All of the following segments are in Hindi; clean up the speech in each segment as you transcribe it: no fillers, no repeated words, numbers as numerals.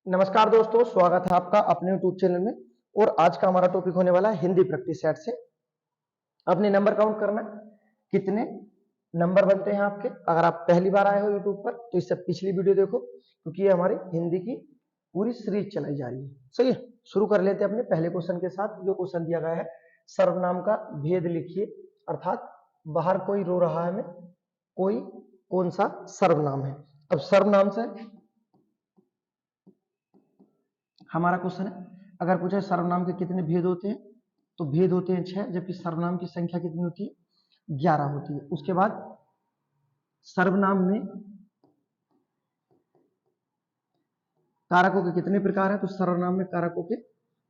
नमस्कार दोस्तों, स्वागत है आपका अपने YouTube चैनल में। और आज का हमारा टॉपिक होने वाला है हिंदी प्रैक्टिस सेट से अपने नंबर काउंट करना। कितने नंबर बनते हैं आपके। अगर आप पहली बार आए हो YouTube पर तो इससे पिछली वीडियो देखो, क्योंकि ये हमारी हिंदी की पूरी सीरीज चलाई जा रही है। सही है, शुरू कर लेते हैं अपने पहले क्वेश्चन के साथ। जो क्वेश्चन दिया गया है, सर्वनाम का भेद लिखिए, अर्थात बाहर कोई रो रहा है में कोई कौन सा सर्वनाम है। अब सर्वनाम से हमारा क्वेश्चन है, अगर पूछे सर्वनाम के कितने भेद होते हैं तो भेद होते हैं 6, जबकि सर्वनाम की संख्या कितनी होती है, 11 होती है। उसके बाद सर्वनाम में कारकों के कितने प्रकार हैं, तो सर्वनाम में कारकों के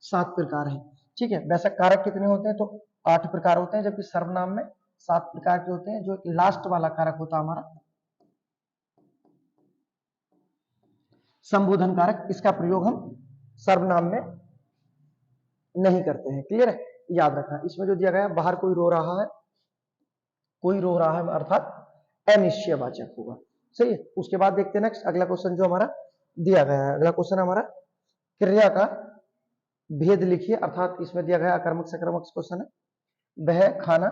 7 प्रकार हैं। ठीक है, वैसे कारक कितने होते हैं, तो 8 प्रकार होते हैं, जबकि सर्वनाम में 7 प्रकार के होते हैं। जो लास्ट वाला कारक होता है हमारा संबोधन कारक, इसका प्रयोग हम सर्वनाम में नहीं करते हैं। क्लियर है, याद रखना। इसमें जो दिया गया है, बाहर कोई रो रहा है, कोई रो रहा है अर्थात अनिश्चयवाचक होगा। सही है। उसके बाद देखते हैं नेक्स्ट अगला क्वेश्चन जो हमारा दिया गया है। अगला क्वेश्चन हमारा क्रिया का भेद लिखिए, अर्थात इसमें दिया गया अकर्मक सकर्मक क्वेश्चन है। वह खाना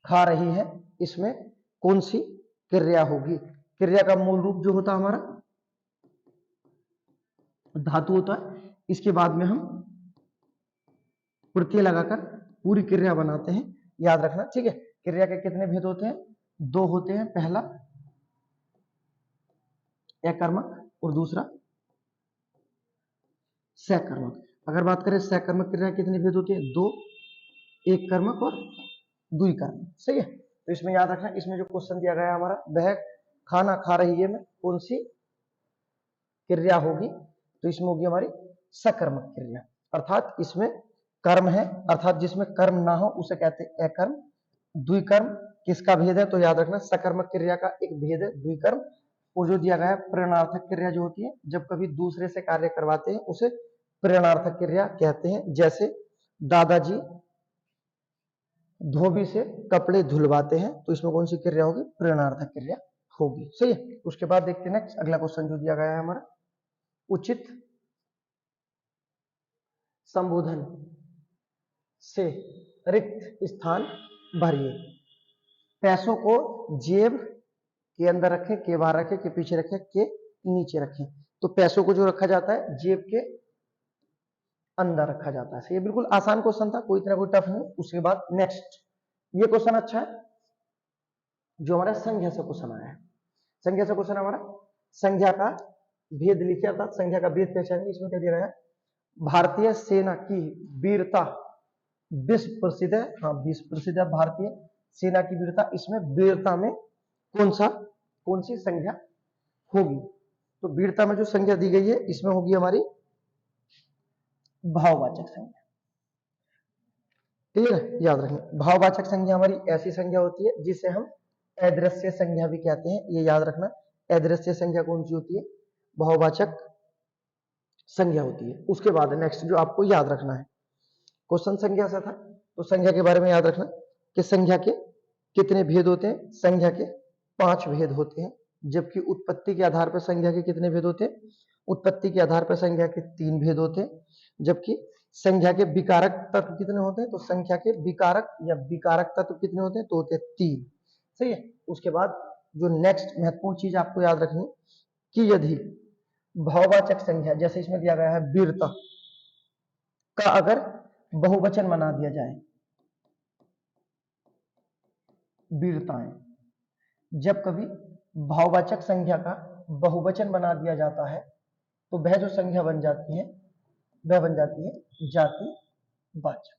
खा रही है, इसमें कौन सी क्रिया होगी। क्रिया का मूल रूप जो होता है हमारा धातु होता है। इसके बाद में हम प्रत्यय लगाकर पूरी क्रिया बनाते हैं, याद रखना। ठीक है, क्रिया के कितने भेद होते हैं, 2 होते हैं। पहला अकर्मक और दूसरा सकर्मक। अगर बात करें सकर्मक क्रिया कितने भेद होते हैं, 2, एक कर्मक और द्विकर्मक। सही है, तो इसमें याद रखना। इसमें जो क्वेश्चन दिया गया है हमारा, वह खाना खा रही है में कौन सी क्रिया होगी, तो इसमें होगी हमारी सकर्मक क्रिया, अर्थात इसमें कर्म है, अर्थात जिसमें कर्म ना हो उसे कहते हैं अकर्म। द्विकर्म किसका भेद है, तो याद रखना सकर्मक क्रिया का एक भेद है द्विकर्म। और जो दिया गया है प्रेरणार्थक क्रिया जो होती है, जब कभी दूसरे से कार्य करवाते हैं उसे प्रेरणार्थक क्रिया कहते हैं। जैसे दादाजी धोबी से कपड़े धुलवाते हैं, तो इसमें कौन सी क्रिया होगी, प्रेरणार्थक क्रिया होगी। सही है। उसके बाद देखते हैं नेक्स्ट अगला क्वेश्चन जो दिया गया है हमारा, उचित संबोधन से रिक्त स्थान भरिए। पैसों को जेब के अंदर रखें, के बाहर रखें, के पीछे रखें, के नीचे रखें। तो पैसों को जो रखा जाता है जेब के अंदर रखा जाता है। ये बिल्कुल आसान क्वेश्चन था, कोई इतना कोई टफ नहीं। उसके बाद नेक्स्ट ये क्वेश्चन अच्छा है, जो हमारा संख्या से क्वेश्चन आया है। संख्या से क्वेश्चन हमारा संख्या का भेद लिखिए, अर्थात संख्या का भेद पहचानिए। इसमें क्या दिया गया है, भारतीय सेना की वीरता विश्व प्रसिद्ध है। हाँ, विश्व प्रसिद्ध है भारतीय सेना की वीरता। इसमें वीरता में कौन सी संख्या होगी, तो वीरता में जो संख्या दी गई है इसमें होगी हमारी भाववाचक संख्या। क्लियर है, याद रखें। भाववाचक संख्या हमारी ऐसी संख्या होती है जिसे हम अदृश्य संख्या भी कहते हैं, ये याद रखना। अदृश्य संख्या कौन सी होती है, भाववाचक संख्या होती है। उसके बाद नेक्स्ट जो आपको याद रखना है, क्वेश्चन संख्या से था, तो संख्या के बारे में याद रखना कि संख्या के कितने भेद होते हैं। संख्या के 5 भेद होते हैं, जबकि उत्पत्ति के आधार पर संख्या के कितने भेद होते हैं, उत्पत्ति के आधार पर संख्या के 3 भेद होते हैं। जबकि संख्या के विकारक तत्व कितने होते हैं, तो संख्या के विकारक या विकारक तत्व कितने होते हैं, तो होते हैं 3। सही है। उसके बाद जो नेक्स्ट महत्वपूर्ण चीज आपको याद रखनी कि यदि भाववाचक संख्या, जैसे इसमें दिया गया है वीरता का अगर बहुवचन बना दिया जाए, वीरताएं, जब कभी भाववाचक संख्या का बहुवचन बना दिया जाता है तो वह जो संख्या बन जाती है वह बन जाती है जातिवाचक।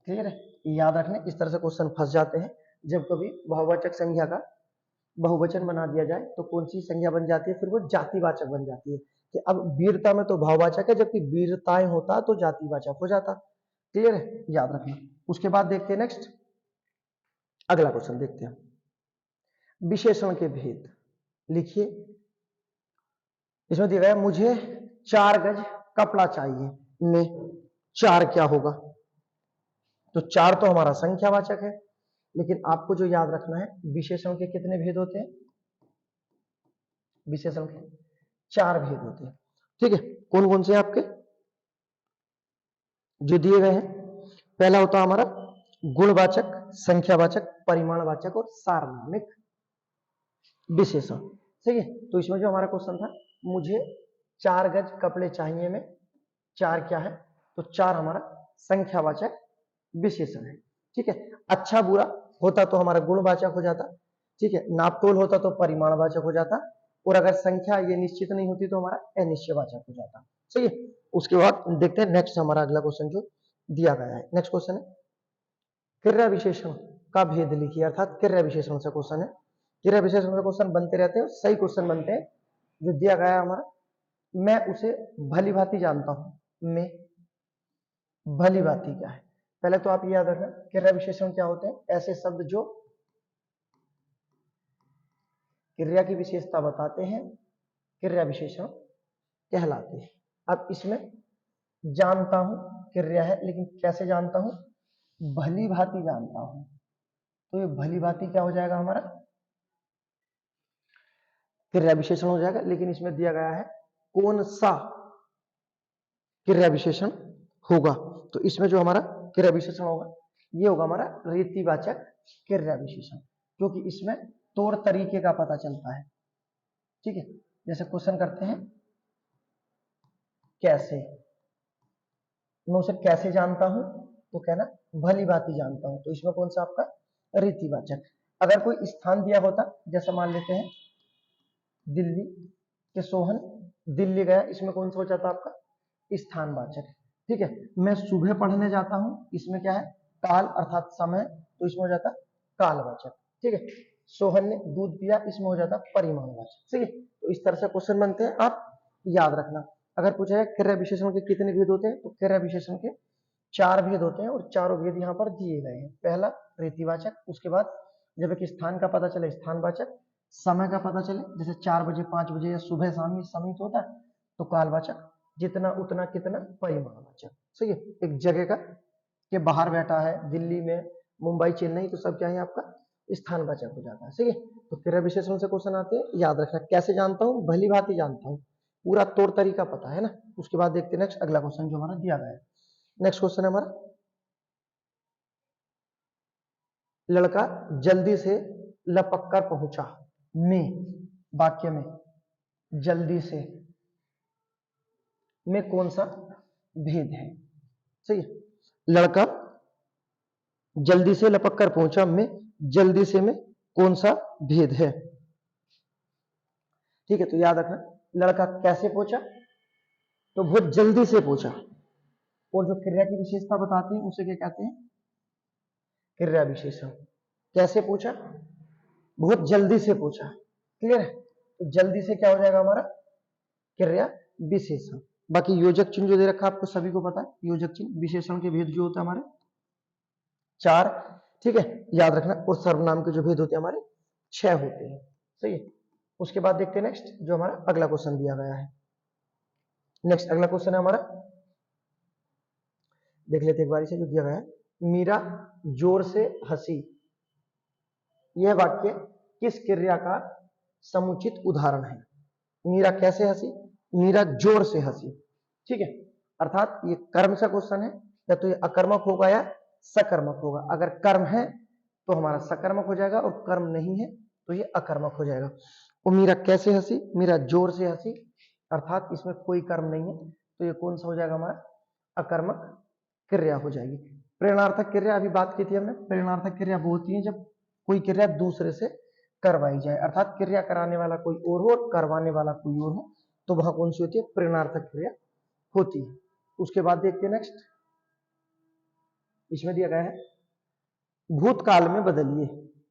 क्लियर है, याद रखने। इस तरह से क्वेश्चन फंस जाते हैं, जब कभी भाववाचक संख्या का बहुवचन बना दिया जाए तो कौन सी संख्या बन जाती है, फिर वो जातिवाचक बन जाती है। कि अब वीरता में तो भाववाचक है, जबकि वीरताएं होता तो जातिवाचक हो जाता। क्लियर है, याद रखना। उसके बाद देखते हैं नेक्स्ट अगला क्वेश्चन देखते हैं, विशेषण के भेद लिखिए। इसमें दिया गया मुझे 4 गज कपड़ा चाहिए में 4 क्या होगा, तो 4 तो हमारा संख्यावाचक है, लेकिन आपको जो याद रखना है विशेषण के कितने भेद होते हैं, विशेषण के 4 भेद होते हैं। ठीक है, कौन कौन से आपके जो दिए गए हैं? पहला होता है हमारा गुणवाचक, संख्यावाचक, परिमाणवाचक और सार्वनामिक विशेषण। सही है। तो इसमें जो हमारा क्वेश्चन था, मुझे 4 गज कपड़े चाहिए में 4 क्या है? तो 4 हमारा संख्यावाचक विशेषण है। ठीक है। अच्छा बुरा होता तो हमारा गुणवाचक हो जाता। ठीक है। नापतोल होता तो परिमाणवाचक हो जाता, और अगर संख्या ये निश्चित नहीं होती तो हमारा अनिश्चयवाचक हो जाता। सही है। उसके बाद देखते हैं नेक्स्ट हमारा अगला क्वेश्चन जो दिया गया है। नेक्स्ट क्वेश्चन है क्रिया विशेषण का भेद लिखिए, अर्थात क्रिया विशेषण से क्वेश्चन है। क्रिया विशेषण से क्वेश्चन बनते रहते हैं, सही क्वेश्चन बनते हैं। जो दिया गया है हमारा, मैं उसे भली भांति जानता हूं। मैं भली भांति क्या है? पहले तो आप ये याद रखना, क्रिया विशेषण क्या होते हैं? ऐसे शब्द जो क्रिया की विशेषता बताते हैं, क्रिया विशेषण कहलाते हैं। अब इसमें जानता हूं क्रिया है, लेकिन कैसे जानता हूं? भली भांति जानता हूं। तो ये भली भांति क्या हो जाएगा हमारा? क्रिया विशेषण हो जाएगा। लेकिन इसमें दिया गया है कौन सा क्रिया विशेषण होगा। तो इसमें जो हमारा क्रिया विशेषण होगा, ये होगा हमारा रीतिवाचक क्रिया विशेषण, क्योंकि इसमें तौर तरीके का पता चलता है। ठीक है। जैसे क्वेश्चन करते हैं कैसे, मैं उसे कैसे जानता हूं? तो कहना भली भांति जानता हूं। तो इसमें कौन सा आपका? रीतिवाचक। अगर कोई स्थान दिया होता, जैसे मान लेते हैं दिल्ली के सोहन दिल्ली गया, इसमें कौन सा हो जाता आपका? स्थानवाचक। ठीक है। मैं सुबह पढ़ने जाता हूं, इसमें क्या है? काल अर्थात समय, तो इसमें हो जाता कालवाचक। ठीक है। सोहन ने दूध पिया, इसमें हो जाता परिमाणवाचक। ठीक है। तो इस तरह से क्वेश्चन बनते हैं, आप याद रखना। अगर पूछा जाए क्रिया विशेषण के कितने भेद होते हैं, तो क्रिया विशेषण के 4 भेद होते हैं, और चारों भेद यहाँ पर दिए गए हैं। पहला रीतिवाचक, उसके बाद जब एक स्थान का पता चले स्थानवाचक, समय का पता चले जैसे 4 बजे 5 बजे या सुबह शाम ये समय तो होता है, तो कालवाचक, जितना उतना कितना परिमाणवाचक। सही है। एक जगह का के बाहर बैठा है, दिल्ली में, मुंबई, चेन्नई, तो सब क्या है आपका? स्थानवाचक हो जाता है। सही है। तो क्रिया विशेषण से क्वेश्चन आते हैं, याद रखना। कैसे जानता हूं? भली भांति जानता हूं, पूरा तौर तरीका पता है ना। उसके बाद देखते हैं नेक्स्ट अगला क्वेश्चन जो हमारा दिया गया है। नेक्स्ट क्वेश्चन है हमारा, लड़का जल्दी से लपक कर पहुंचा में, वाक्य में जल्दी से में कौन सा भेद है? सही है। लड़का जल्दी से लपक कर पहुंचा में जल्दी से में कौन सा भेद है? ठीक है। तो याद रखना, लड़का कैसे पहुंचा? तो बहुत जल्दी से पहुंचा। और जो क्रिया की विशेषता बताते हैं उसे क्या कहते हैं? क्रिया विशेषण। कैसे पूछा? बहुत जल्दी से पूछा। क्लियर है। तो जल्दी से क्या हो जाएगा हमारा? क्रिया विशेषण। बाकी योजक चिन्ह जो दे रखा है आपको सभी को पता है, योजक चिन्ह विशेषण के भेद जो होते हैं हमारे 4। ठीक है। याद रखना। और सर्वनाम के जो भेद होते हैं हमारे 6 होते हैं। सही है। उसके बाद देखते हैं नेक्स्ट जो हमारा अगला क्वेश्चन दिया गया है। नेक्स्ट अगला क्वेश्चन है हमारा, देख लेते एक बारी से जो दिया गया है। मीरा जोर से हंसी, यह वाक्य किस क्रिया का समुचित उदाहरण है? मीरा कैसे हंसी? मीरा जोर से हंसी। ठीक है। अर्थात ये कर्म से क्वेश्चन है, या तो ये अकर्मक होगा या सकर्मक होगा। अगर कर्म है तो हमारा सकर्मक हो जाएगा, और कर्म नहीं है तो ये अकर्मक हो जाएगा। वो मीरा कैसे हंसी? मीरा जोर से हंसी, अर्थात इसमें कोई कर्म नहीं है, तो ये कौन सा हो जाएगा हमारा? अकर्मक क्रिया हो जाएगी। प्रेरणार्थक क्रिया अभी बात की थी हमने। प्रेरणार्थक क्रिया वो होती है जब कोई क्रिया दूसरे से करवाई जाए, अर्थात क्रिया कराने वाला कोई और हो और करवाने वाला कोई और हो, तो वहां कौन सी होती है? प्रेरणार्थक क्रिया होती है। उसके बाद देखते हैं नेक्स्ट, इसमें दिया गया है भूतकाल में बदलिए,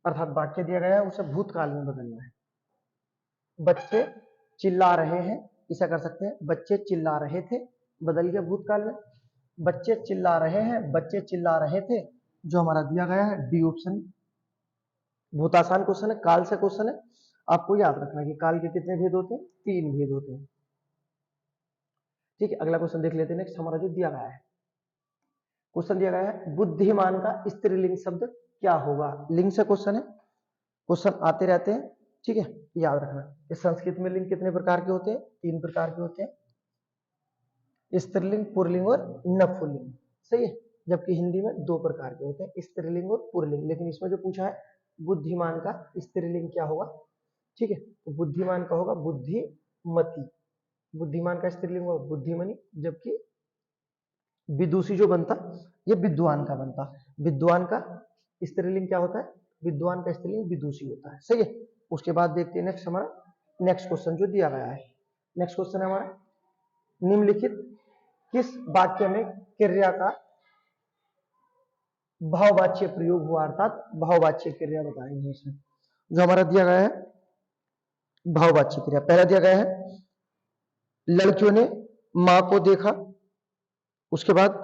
अर्थात वाक्य दिया गया है उसे भूतकाल में बदलना है। बच्चे चिल्ला रहे हैं, ऐसा कर सकते हैं बच्चे चिल्ला रहे थे, बदल गया भूतकाल में। बच्चे चिल्ला रहे हैं, बच्चे चिल्ला रहे थे, जो हमारा दिया गया है डी ऑप्शन। बहुत आसान क्वेश्चन है, काल से क्वेश्चन है। आपको याद रखना कि काल के कितने भेद होते हैं? 3 भेद होते हैं। ठीक है। अगला क्वेश्चन देख लेते हैं नेक्स्ट हमारा जो दिया गया है। क्वेश्चन दिया गया है बुद्धिमान का स्त्रीलिंग शब्द क्या होगा? लिंग से क्वेश्चन है, क्वेश्चन आते रहते हैं। ठीक है। याद रखना कि संस्कृत में लिंग कितने प्रकार के होते हैं? 3 प्रकार के होते हैं। स्त्रीलिंग, पुल्लिंग और नपुंसकलिंग, सही है। जबकि हिंदी में दो प्रकार के होते हैं, स्त्रीलिंग और पुल्लिंग। लेकिन इसमें जो पूछा है बुद्धिमान का स्त्रीलिंग क्या होगा, ठीक है, तो बुद्धिमान का होगा बुद्धिमती, बुद्धिमान का स्त्रीलिंग होगा बुद्धिमनी, जबकि विदुषी जो बनता ये विद्वान का बनता। विद्वान का स्त्रीलिंग क्या होता है, विद्वान का स्त्रीलिंग विदुषी होता है, सही है। उसके बाद देखते हैं नेक्स्ट हमारा नेक्स्ट क्वेश्चन जो दिया गया है। नेक्स्ट क्वेश्चन है हमारा, निम्नलिखित किस वाक्य में क्रिया का भाववाच्य प्रयोग हुआ, अर्थात भाववाच्य क्रिया बताएंगे इसमें। जो हमारा दिया गया है भाववाच्य क्रिया, पहला दिया गया है लड़कियों ने मां को देखा, उसके बाद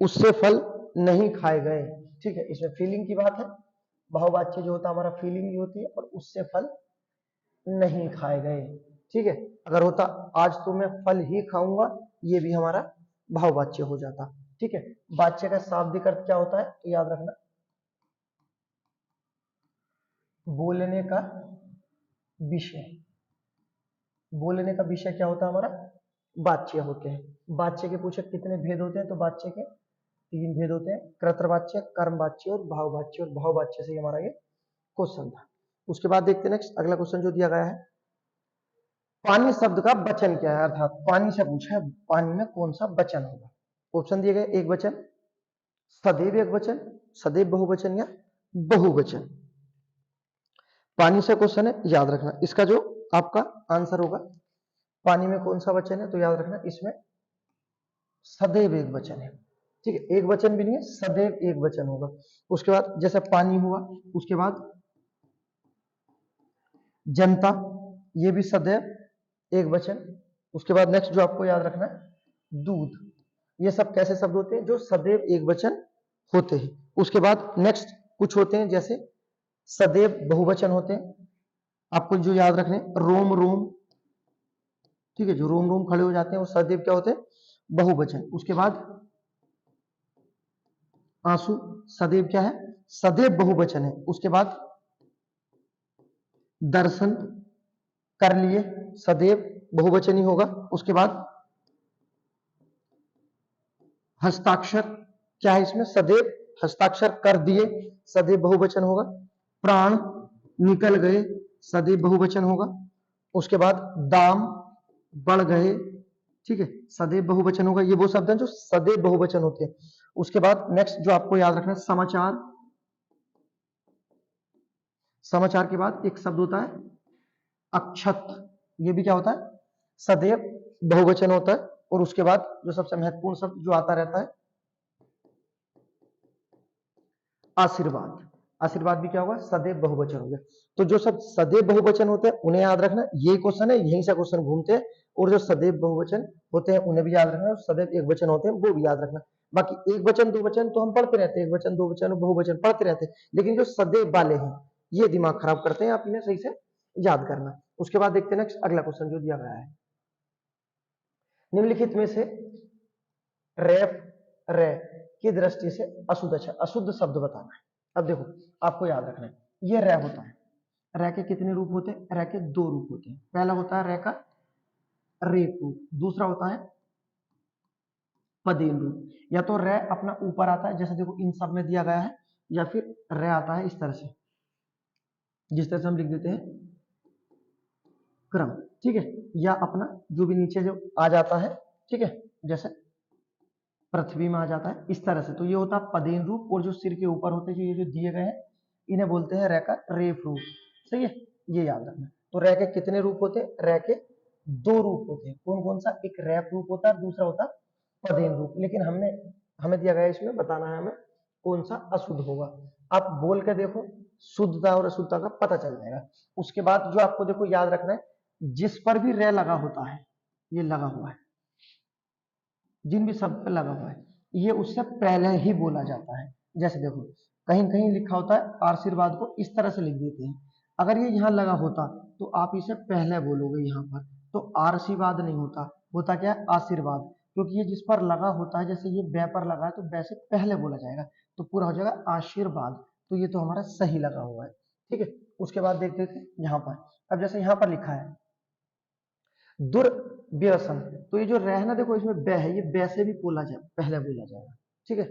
उससे फल नहीं खाए गए, ठीक है। इसमें फीलिंग की बात है, भाववाच्य जो होता है हमारा फीलिंग ही होती है, और उससे फल नहीं खाए गए, ठीक है। अगर होता आज तो मैं फल ही खाऊंगा, ये भी हमारा भाववाच्य हो जाता, ठीक है। वाच्य का शाब्दिक अर्थ क्या होता है, तो याद रखना बोलने का विषय, बोलने का विषय क्या होता है हमारा, वाच्य होते हैं। वाच्य के पूछे कितने भेद होते हैं, तो वाच्य के तीन भेद होते हैं, कर्तृवाच्य, कर्मवाच्य और भाववाच्य, और भाववाच्य से हमारा ये क्वेश्चन था। उसके बाद देखते हैं नेक्स्ट अगला क्वेश्चन जो दिया गया है, पानी शब्द का वचन क्या है, अर्थात पानी से पूछा है पानी में कौन सा वचन होगा। ऑप्शन दिए गए एक वचन, सदैव एक वचन, सदैव बहुवचन या बहुवचन। पानी से क्वेश्चन है, याद रखना इसका जो आपका आंसर होगा पानी में कौन सा वचन है, तो याद रखना इसमें सदैव एक वचन है, ठीक है। एक वचन भी नहीं है, सदैव एक वचन होगा। उसके बाद जैसे पानी हुआ, उसके बाद जनता, ये भी सदैव एक वचन। उसके बाद नेक्स्ट जो आपको याद रखना है दूध, ये सब कैसे शब्द होते हैं जो सदैव एक वचन होते हैं। उसके बाद नेक्स्ट कुछ होते हैं जैसे सदैव बहुवचन होते हैं, आपको जो याद रखने रोम रोम, ठीक है, जो रोम रोम खड़े हो जाते हैं वो सदैव क्या होते हैं, बहुवचन। उसके बाद आंसू, सदैव क्या है, सदैव बहुवचन है। उसके बाद दर्शन कर लिए, सदैव बहुवचन ही होगा। उसके बाद हस्ताक्षर क्या है, इसमें सदैव हस्ताक्षर कर दिए, सदैव बहुवचन होगा। प्राण निकल गए, सदैव बहुवचन होगा। उसके बाद दाम बढ़ गए, ठीक है, सदैव बहुवचन होगा। ये वो शब्द हैं जो सदैव बहुवचन होते हैं। उसके बाद नेक्स्ट जो आपको याद रखना है समाचार, समाचार के बाद एक शब्द होता है अक्षत, ये भी क्या होता है, सदैव बहुवचन होता है। और उसके बाद जो सबसे महत्वपूर्ण शब्द जो आता रहता है आशीर्वाद, आशीर्वाद भी क्या होगा, सदैव बहुवचन हो गया। तो जो सब सदैव बहुवचन होते हैं उन्हें याद रखना, ये क्वेश्चन है यहीं से क्वेश्चन घूमते हैं। और जो सदैव बहुवचन होते हैं उन्हें भी याद रखना, सदैव एक वचन होते हैं वो भी याद रखना। बाकी एक वचन दो वचन तो हम पढ़ते रहते हैं, एक वचन दो वचन बहुवचन पढ़ते रहते हैं, लेकिन जो सदैव वाले हैं ये दिमाग खराब करते हैं, आप इन्हें सही से याद करना। उसके बाद देखते हैं नेक्स्ट अगला क्वेश्चन जो दिया गया है, निम्नलिखित में से रेफ रे की दृष्टि से अशुद्ध, अच्छा अशुद्ध शब्द बताना है। अब देखो आपको याद रखना है ये रे होता है, रे के कितने रूप होते हैं, रे के दो रूप होते हैं। पहला होता है रे का रेप रूप, दूसरा होता है पदेन रूप। या तो रे अपना ऊपर आता है जैसे देखो इन सब में दिया गया है, या फिर रे आता है इस तरह से, जिस तरह से हम लिख देते हैं क्रम, ठीक है, या अपना जो भी नीचे जो आ जाता है, ठीक है, जैसे पृथ्वी में आ जाता है इस तरह से। तो ये होता है पदेन रूप। और जो सिर के ऊपर होते हैं जो ये जो दिए गए हैं इन्हें बोलते हैं रे का रेफ रूप, सही है, ये याद रखना। तो रे के कितने रूप होते हैं, रे के दो रूप होते हैं। कौन कौन सा, एक रेफ रूप होता है, दूसरा होता है पदेन रूप। लेकिन हमें दिया गया इसमें बताना है हमें कौन सा अशुद्ध होगा। आप बोल के देखो, शुद्धता और अशुद्धता का पता चल जाएगा। उसके बाद जो आपको देखो याद रखना है, जिस पर भी रे लगा होता है, ये लगा हुआ है, जिन भी शब्द पर लगा हुआ है ये उससे पहले ही बोला जाता है। जैसे देखो कहीं कहीं लिखा होता है आशीर्वाद को इस तरह से लिख देते हैं, अगर ये यहाँ लगा होता तो आप इसे पहले बोलोगे यहाँ पर, तो आशीर्वाद नहीं होता, होता क्या है आशीर्वाद। क्योंकि ये जिस पर लगा होता है, जैसे ये बै पर लगा है तो बै से पहले बोला जाएगा, तो पूरा हो जाएगा आशीर्वाद। तो ये तो हमारा सही लगा हुआ है, ठीक है। उसके बाद देखते थे यहाँ पर, अब जैसे यहाँ पर लिखा है व्यसन। तो ये जो रह है ना, देखो इसमें बै है, ये बै से भी बोला जाए, पहले बोला जाएगा, ठीक है।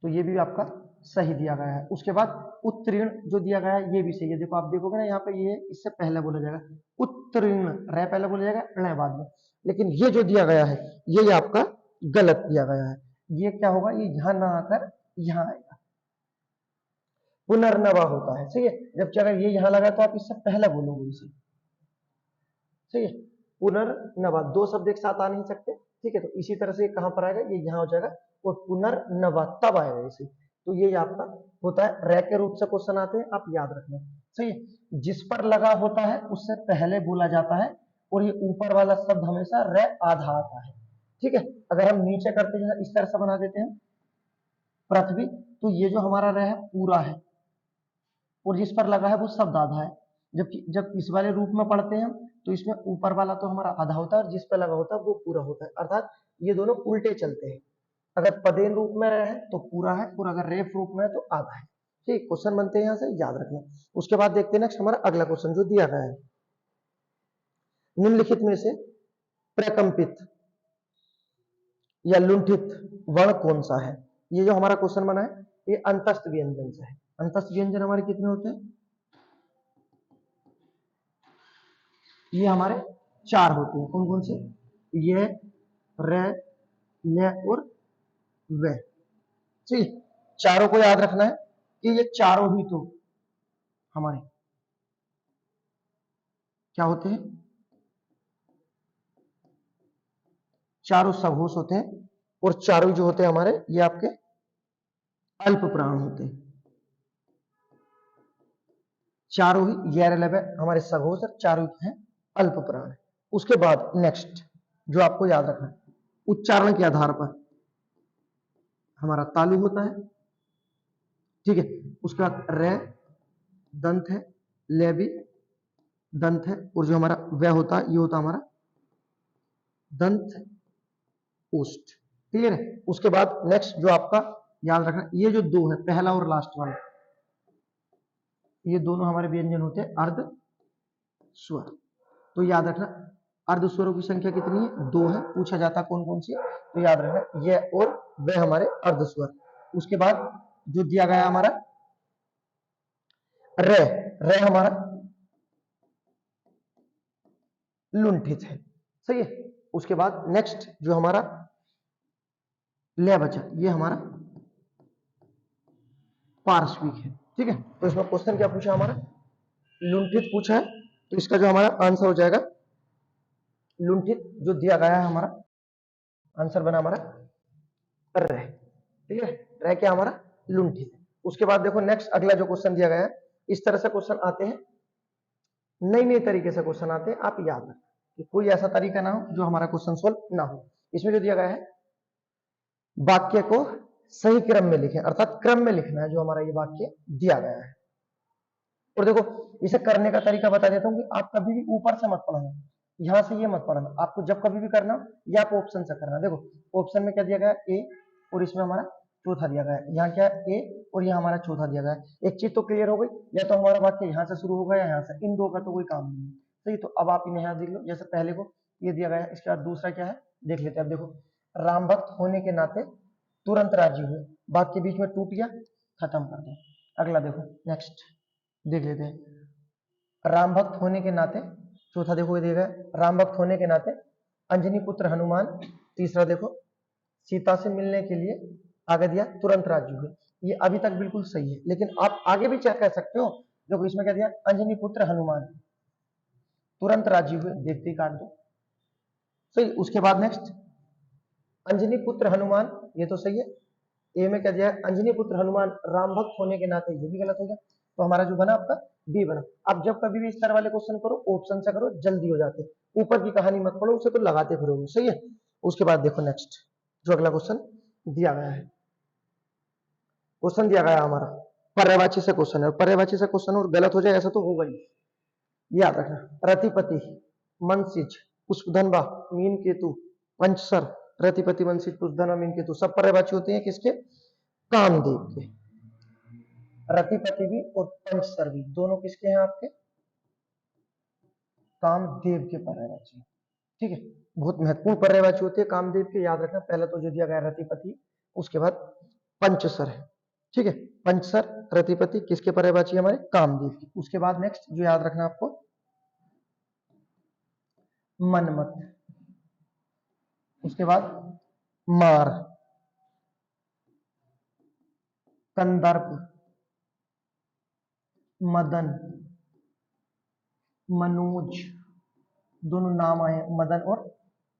तो ये भी आपका सही दिया गया है। उसके बाद उत्तीर्ण जो दिया गया है ये भी सही है। देखो आप देखोगे ना यहाँ पे, ये इससे पहले बोला जाएगा उत्तीर्ण, रह पहले बोला जाएगा, ण बाद में। लेकिन ये जो दिया गया है ये आपका गलत दिया गया है। ये क्या होगा, ये यहाँ ना आकर यहाँ आएगा, पुनर्नवा होता है, सही है। जबकि अगर ये यहाँ लगा तो आप इससे पहले बोलोगे इसे, सही है। पुनर्नवा, दो शब्द एक साथ आ नहीं सकते, ठीक है। तो इसी तरह से कहां पर आएगा, ये यहाँ हो जाएगा, और पुनर्नवा तब आएगा इसे। तो ये आपका होता है, रह के रूप से क्वेश्चन आते हैं, आप याद रखना, सही है। जिस पर लगा होता है उससे पहले बोला जाता है, और ये ऊपर वाला शब्द हमेशा रह आधा आता है, ठीक है। अगर हम नीचे करते हैं इस तरह से बना देते हैं पृथ्वी, तो ये जो हमारा रह है पूरा है, और जिस पर लगा है वो शब्द आधा है। जबकि जब इस वाले रूप में पढ़ते हैं हम, तो इसमें ऊपर वाला तो हमारा आधा होता है, और जिस पर लगा होता है वो पूरा होता है, अर्थात ये दोनों उल्टे चलते हैं। अगर पदेन रूप में रहे तो पूरा है, और अगर रेफ रूप में है तो आधा है, ठीक। क्वेश्चन बनते हैं यहाँ से, याद रखना। उसके बाद देखते हैं नेक्स्ट हमारा अगला क्वेश्चन जो दिया गया है, निम्नलिखित में से प्रकंपित या लुंठित वर्ण कौन सा है। ये जो हमारा क्वेश्चन बना है ये अंतस्थ व्यंजन से है। अंतस्थ व्यंजन हमारे कितने होते हैं, ये हमारे 4 होते हैं। कौन कौन से, ये, रे, न और वे, ठीक। चारों को याद रखना है कि ये चारों ही तो हमारे क्या होते हैं, चारों सघोष होते हैं, और चारों जो होते हैं हमारे ये आपके अल्प प्राण होते हैं। चारों ही ये हमारे सघोष और चारों हैं अल्प प्राण। उसके बाद नेक्स्ट जो आपको याद रखना है, उच्चारण के आधार पर हमारा तालु होता है, ठीक है। उसके बाद रे दंत है, ले भी दंत है, और जो हमारा व होता है ये होता हमारा दंत ओष्ठ, क्लियर है। उसके बाद नेक्स्ट जो आपका याद रखना, ये जो दो है पहला और लास्ट वाला, ये दोनों हमारे व्यंजन होते हैं अर्ध स्वर। तो याद रखना अर्ध स्वरों की संख्या कितनी है, 2 है। पूछा जाता कौन कौन सी, तो याद रखना ये और वे हमारे अर्ध स्वर। उसके बाद जो दिया गया हमारा रे, रे हमारा लुंठित है, सही है। उसके बाद नेक्स्ट जो हमारा ले बचा, ये हमारा पार्श्विक है, ठीक है। तो इसमें क्वेश्चन क्या पूछा हमारा, लुंठित पूछा है। तो इसका जो हमारा आंसर हो जाएगा लुंठित, जो दिया गया है हमारा आंसर बना हमारा रह, ठीक है। रह क्या हमारा लुंठित। उसके बाद देखो नेक्स्ट अगला जो क्वेश्चन दिया गया है, इस तरह से क्वेश्चन आते हैं, नई नई तरीके से क्वेश्चन आते हैं, आप याद रखें कि कोई ऐसा तरीका ना हो जो हमारा क्वेश्चन सोल्व ना हो। इसमें जो दिया गया है, वाक्य को सही क्रम में लिखें, अर्थात क्रम में लिखना है जो हमारा ये वाक्य दिया गया है। और देखो इसे करने का तरीका बता देता हूँ कि आप कभी भी ऊपर से मत पढ़ना, यहां से ये मत पढ़ना। आपको जब कभी भी करना ये आप ऑप्शन से करना। देखो ऑप्शन में क्या दिया गया, ए, और इसमें हमारा चौथा दिया गया है। यहाँ क्या है, ए, और यहाँ हमारा चौथा दिया गया है। एक चीज तो क्लियर हो गई, या तो हमारा वाक्य यहाँ से शुरू होगा या यहाँ से, इन दो का तो कोई काम नहीं है, सही। तो अब आप इन्हें यहाँ देख लो, जैसे पहले को ये दिया गया है, इसके बाद दूसरा क्या है देख लेते हैं। अब देखो, राम भक्त होने के नाते तुरंत राजी हुए, वाक्य बीच में टूट गया, खत्म कर दो। अगला देखो नेक्स्ट देख लेते हैं। राम भक्त होने के नाते, चौथा देखो ये दिया गया, राम भक्त होने के नाते अंजनी पुत्र हनुमान। तीसरा देखो, सीता से मिलने के लिए आगे दिया तुरंत राजी हुए। ये अभी तक बिल्कुल सही है, लेकिन आप आगे भी चेक कर सकते हो। देखो इसमें क्या दिया, अंजनी पुत्र हनुमान तुरंत राजी हुए, देखते ही काट दो, सही। उसके बाद नेक्स्ट अंजनी पुत्र हनुमान, ये तो सही है। ए में क्या दिया है, अंजनी पुत्र हनुमान राम भक्त होने के नाते, ये भी गलत हो गया। तो हमारा जो बना आपका बी बना। अब जब कभी भी इस तरह वाले क्वेश्चन करो ऑप्शन से करो, जल्दी हो जाते। ऊपर की कहानी मत पढ़ो, उसे तो लगाते फिरोगे, सही है। उसके बाद देखो नेक्स्ट जो अगला क्वेश्चन दिया गया है, क्वेश्चन दिया गया हमारा पर्यायवाची से क्वेश्चन है, और पर्यायवाची से क्वेश्चन और गलत हो जाए ऐसा तो होगा ही, याद रखना। रतिपति मनसिज पुष्पधनवा मीन केतु पंचसर, रतिपति मनसिज पुष्पधनवा मीन केतु सब पर्यायवाची होते हैं किसके, कामदेव के। रतिपति भी और पंचसर भी दोनों किसके हैं आपके, कामदेव के पर्यायवाची, ठीक है, बहुत महत्वपूर्ण पर्यायवाची होते हैं कामदेव के, याद रखना। पहला तो जो दिया गया रतिपति, उसके बाद पंचसर है, ठीक है, पंचसर रतिपति किसके पर्यायवाची हमारे कामदेव की। उसके बाद नेक्स्ट जो याद रखना आपको मनमत, उसके बाद मार, कंदर्प, मदन, मनोज, दोनों नाम आए मदन और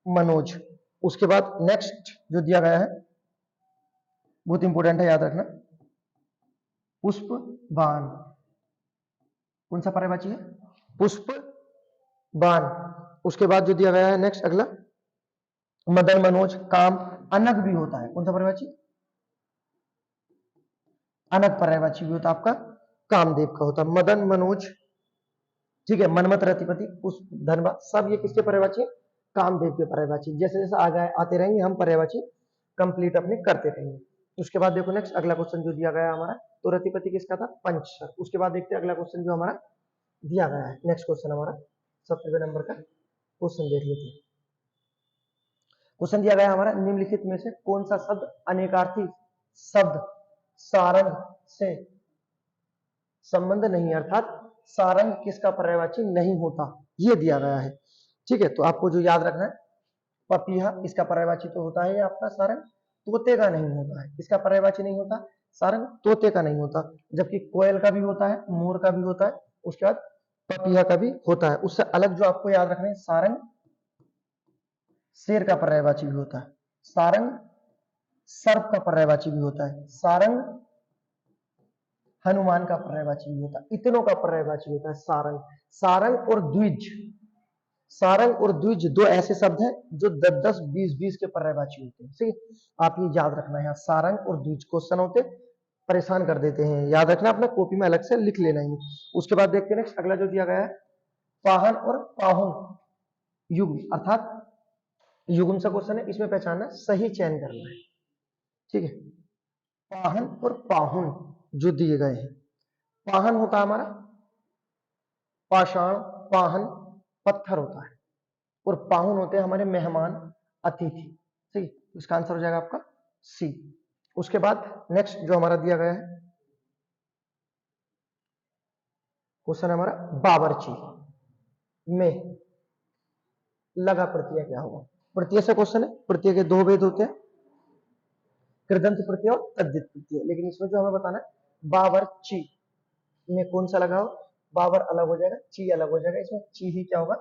मनोज। उसके बाद नेक्स्ट जो दिया गया है बहुत इंपॉर्टेंट है, याद रखना, पुष्प बाण, कौन सा पर्यायवाची है, पुष्प बाण। उसके बाद जो दिया गया है नेक्स्ट अगला मदन मनोज काम, अनग भी होता है, कौन सा पर्यायवाची, अनग पर्यायवाची भी होता है आपका कामदेव का होता है, मदन मनोज, ठीक है, मनमत रतिपति पुष्प धनबा, सब ये किसके पर्यायवाची, कामदेव के पर्यायवाची। जैसे जैसे आगे आते रहेंगे हम पर्यायवाची कंप्लीट अपने करते रहेंगे। उसके बाद देखो नेक्स्ट अगला क्वेश्चन जो दिया गया हमारा, तो रतिपति किसका था, पंचसर। उसके बाद देखते हैं अगला क्वेश्चन जो हमारा दिया गया है, नेक्स्ट क्वेश्चन हमारा 17वें नंबर का क्वेश्चन देख लेते हैं। क्वेश्चन दिया गया हमारा, निम्नलिखित में से कौन सा शब्द अनेकार्थी शब्द सारंग से संबंध नहीं, अर्थात सारंग किसका पर्यायवाची नहीं होता, ये दिया गया है। ठीक है, तो आपको जो याद रखना है, पपीहा इसका पर्यायवाची तो होता है आपका सारंग, तोते का नहीं होता है, इसका पर्यायवाची नहीं होता सारंग, तोते का नहीं होता, जबकि कोयल का भी होता है, मोर का भी होता है, उसके बाद पपीहा का भी होता है। उससे अलग जो आपको याद रखना है, सारंग शेर का पर्यायवाची भी होता है, सारंग सर्प का पर्यायवाची भी होता है, सारंग हनुमान का पर्यायवाची भी होता है, इतनों का पर्यायवाची होता है सारंग। सारंग और द्विज, सारंग और द्विज दो ऐसे शब्द हैं जो 10-10, 20-20 के पर्यायवाची होते हैं। ठीक है, आप ये याद रखना है, सारंग और द्विज क्वेश्चन होते परेशान कर देते हैं, याद रखना, अपना कॉपी में अलग से लिख लेना है। उसके बाद देखते हैं नेक्स्ट अगला जो दिया गया है, पाहन और पाहुन युग्म, अर्थात युग्म से क्वेश्चन है, इसमें पहचानना सही चयन करना है। ठीक है, पाहन और पाहुन जो दिए गए हैं, पाहन होता है हमारा पाषाण, पाहन पत्थर होता है, और पाहुन होते हैं हमारे मेहमान अतिथि। ठीक है, इसका आंसर हो जाएगा आपका सी। उसके बाद नेक्स्ट जो हमारा दिया गया है क्वेश्चन हमारा, बावर्ची में लगा प्रत्यय क्या होगा। प्रत्यय से क्वेश्चन है, प्रत्यय के दो भेद होते हैं, कृदंत प्रत्यय और तद्धित प्रत्यय, लेकिन इसमें जो हमें बताना है, बावर्ची में कौन सा लगा हो, बाबर अलग हो जाएगा, ची अलग हो जाएगा, इसमें ची ही क्या होगा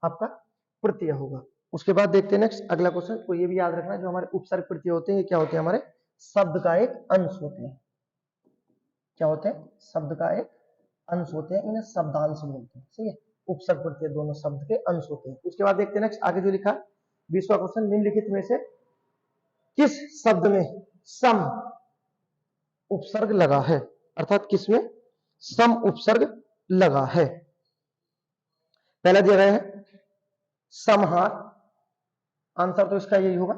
आपका प्रत्यय होगा। उसके बाद देखते हैं नेक्स्ट अगला क्वेश्चन, तो ये भी याद रखना, जो हमारे उपसर्ग प्रत्यय होते हैं, ये क्या होते हैं, हमारे शब्द का एक अंश होते हैं। क्या होते हैं, शब्द का एक अंश होते हैं, इन्हें शब्दांश बोलते हैं। ठीक है, उपसर्ग प्रत्यय दोनों शब्द के अंश होते हैं। उसके बाद देखते हैं नेक्स्ट आगे जो लिखा 20वां क्वेश्चन, निम्नलिखित में से किस शब्द में सम उपसर्ग लगा है, अर्थात किसमें सम उपसर्ग लगा है। पहला दिया गया है समहार, आंसर तो इसका यही होगा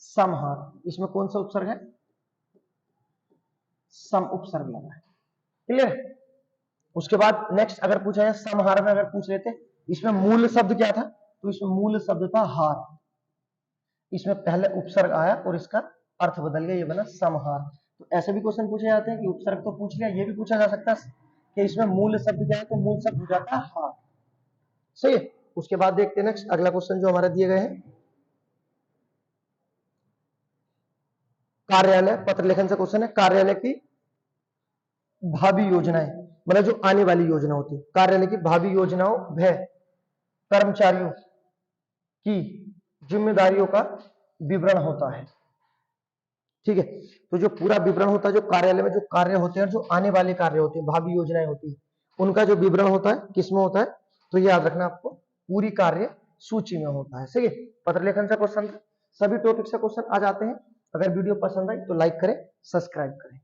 समहार, इसमें कौन सा उपसर्ग है, सम उपसर्ग लगा है। क्लियर। उसके बाद नेक्स्ट अगर पूछा जाए समहार में, अगर पूछ लेते इसमें मूल शब्द क्या था, तो इसमें मूल शब्द था हार, इसमें पहले उपसर्ग आया और इसका अर्थ बदल गया, ये बना समहार। तो ऐसे भी क्वेश्चन पूछे जाते हैं कि उपसर्ग तो पूछ लिया, ये भी पूछा जा सकता है कि इसमें मूल शब्द क्या है, तो मूल शब्द हो जाता है हार। सही है। उसके बाद देखते हैं नेक्स्ट अगला क्वेश्चन जो हमारे दिए गए हैं, कार्यालय पत्र लेखन से क्वेश्चन है, कार्यालय की भावी योजनाएं, मतलब जो आने वाली योजना होती है, कार्यालय की भावी योजनाओं वह कर्मचारियों की जिम्मेदारियों का विवरण होता है। ठीक है, तो जो पूरा विवरण होता है, जो कार्यालय में जो कार्य होते हैं, जो आने वाले कार्य होते हैं, भावी योजनाएं होती है, उनका जो विवरण होता है किसमें होता है, तो याद रखना आपको पूरी कार्य सूची में होता है। सही है, पत्र लेखन से क्वेश्चन, सभी टॉपिक से क्वेश्चन आ जाते हैं। अगर वीडियो पसंद आए तो लाइक करें, सब्सक्राइब करें।